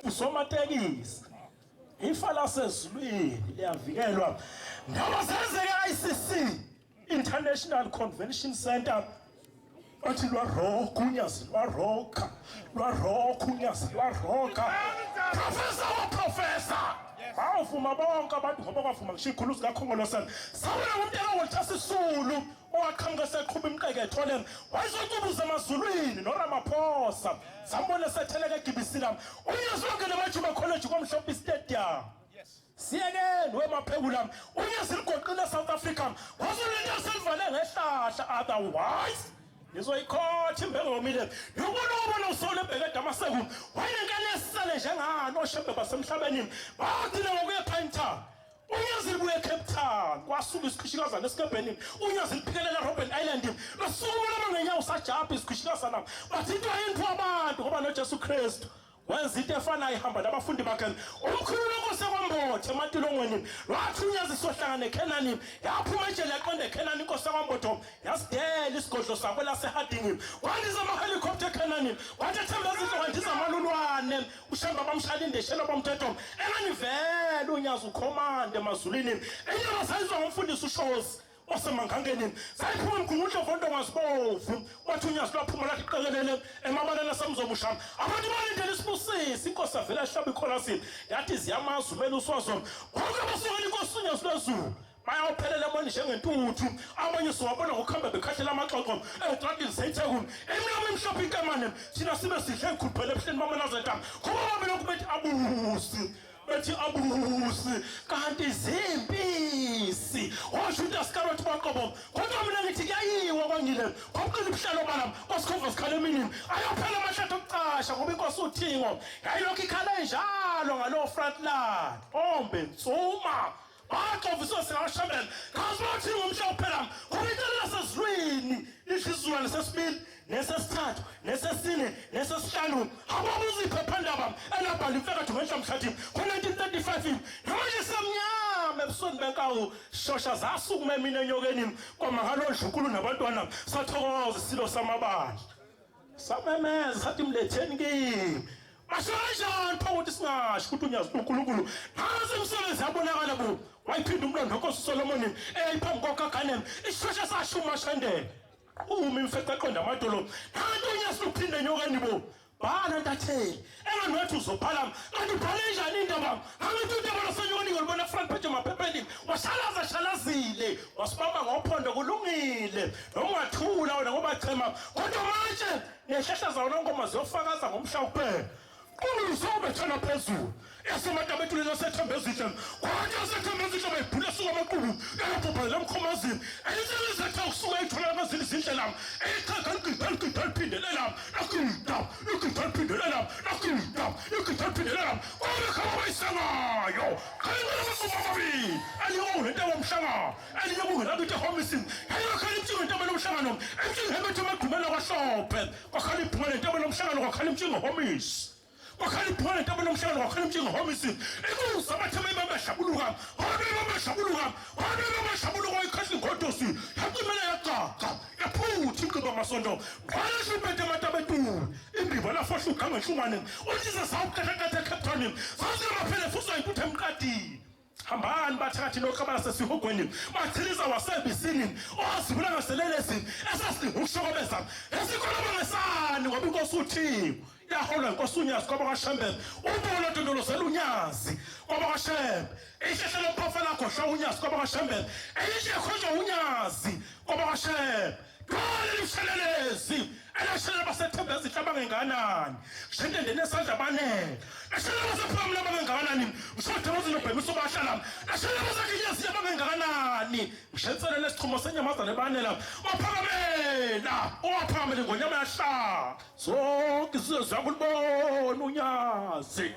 usomatekisi ifa lasezulwini liyavikelwa ngoba senzeka ICC International Convention Center athi lwaroka unyazi lwaroka unyazi lwaroka professor bavuma bonke abantu ngoba kwavuma ngisho ikhulu sikakhongolosana sawona umntwana Walter Sisulu owaqhamuka seqhuba imqeketho lena wayezocubuza emazulwini noRamaphosa sambona setheleke eGibisila unyazi lonke lemajuba college komhlophe stadium siyekeni wemaphekula unyazi ligoqile South Africa wasolento selivale ngehlahla otherwise nizoyikhotha imbeko yomile yokubona usole ebheke Damaseku wayenkane esisele njengani oshembe basemhlabeni bathina ngokuyephaintha unyazi libuye eCape Town kwasuka isikhishikazana esikebheni unyazi liphikelela Robben Island lasukuma ngenyawo sajapha isikhishikazana bathi into ayinphu abantu ngoba noJesu Kristu wenza into efanayo ihamba nabafundi bakhe umkhulu lonkosi yakwambotho emantilongweni lwathi unyazi sohlangana eKenani yaphuma ejele yaqonda eKenani inkosi yakwambotho yasidela isigodlo sabo laseHarding kwandiza amahelicopter eKenani wathi ethembezile kwandiza amalulwane ushamba bamshalinde shela bomthetho enganivele unyazi ukhomande emazulwini enyama sayizwa ngomfundisi uShozi osemangangeni sayiphuma imgungudlo vonto ngasibovu wathi unyazi lwaphuma lathi qekelele emabaleni asemzobushama abantu balindele isibusisi inkosi avela ehlaba ikhorasini yathi ziyamazi umele uswazo konke basukela inkosi unyazi lwezulu bayawuphelela bona njengentuthu abanye siwabona ngokuhamba bekhahlela amaxoxo eTrading Sayithekuni emnyama emhlophe inkamane thina sibe sihle ikhuluphele ebuhleni bamanazeta ngoba babelokhu bethi abusi bethi abusi kanti zimpisi washuta skarot baqobo kodwa mina ngithi kuyayiwa kwangile ngokuqina ubuhlalo bami kwasikhova sikhale emini ayophela amahlatho okucasha ngoba inkosi uthingo yayilokhu ikhale njalo ngalo frontline ombe ntsuma baxoviswa singashambela kazibathi ngomhla phela ngoba intela sezulwini ihlizulwa nesesibili nesesithathu nesesine nesesihlanu ababuza iphephandaba elabhala imfeketho ngenhlamhlathi ngo-1935 namanje semnyama ebusweni benkawu shosha zasukuma emini enyokeni kwamangalo dlunkulu nabantwana sathokoza isilo samabandla samemeza sathi mletheni kimi Mashanjani phakathi singasho ukuthi unyazi uNkulunkulu nansi umsebenzi yabonakala bo wayiphinda umlondo wenkosi uSolomon eyiphambi koKagane ishosha sashuma shandele uma imfeqa eqonda amadolo nanti unyazi uphinde enyokeni bo bhala ntatheli enganwathi uzobhala kanti ubhale njani indaba angithi indaba lasenyokeni ngolibona front page emaphepheni washalazile wasibamba ngophondo kulungile noma ungathula wena ngoba chema kodwa manje nehlahla zawo nonkomo ziyofakaza ngomhla kuphela Kuzobe thana phezulu esemadabethu lesethembezile kwathi asethembezile bayibhula suka amaqhubu eyabhubhela emkhomazini eyisebenza ukusuka ethola amazini izindlela eyichaga ngiphindelela nakidam obe khaba bayisangayo khayela basubabili aliyo into womhlangano aliyo kungakithi homisini ayakhala imthingo into lomhlangano emthingo hebethu amagqumela kwahlophe kwakhala ibhungane into lomhlangano kwakhala imthingo homisi wakhala ibhona into nomhlangano wakhala imthingo homisi inkuzi abatheme babashabuluka babashabuluka ikhasi ngodosi yaqimela yaqaqa yaphuthi inqiba amasondo kwasho impethe amatabetulu imbibo lafohla uganga nhlumane ujiza sawuqhaqhatha eCapetown sasimaphele futhi ayintuthe emqadini hambani bathakathi noqabala sesihogweni bathiliza wasebisini owazibula ngaselelesi esasingushokombeza esikhuluma ngesani ngoba inkosi uthiwe yahola inkosi unyazi kwaba kwaShembe ubona ndondolozela unyazi kwaba kwaShembe ihlehla lomphofela lakho hla unyazi kwaba kwaShembe eyishe khonjwa unyazi kwaba kwaShembe Kale lishelelezi elashela basethembeza ihlaba ngenganani shende nesandla banene lashela basephambili abangenganani mshothe bazinobhemisa bahlala lashela basakinyazi abangenganani ngishensele lesichumo senyamazane banela waphakamela owaphakamela ngonyama yahlala zonke sizwe zakulibona unyazi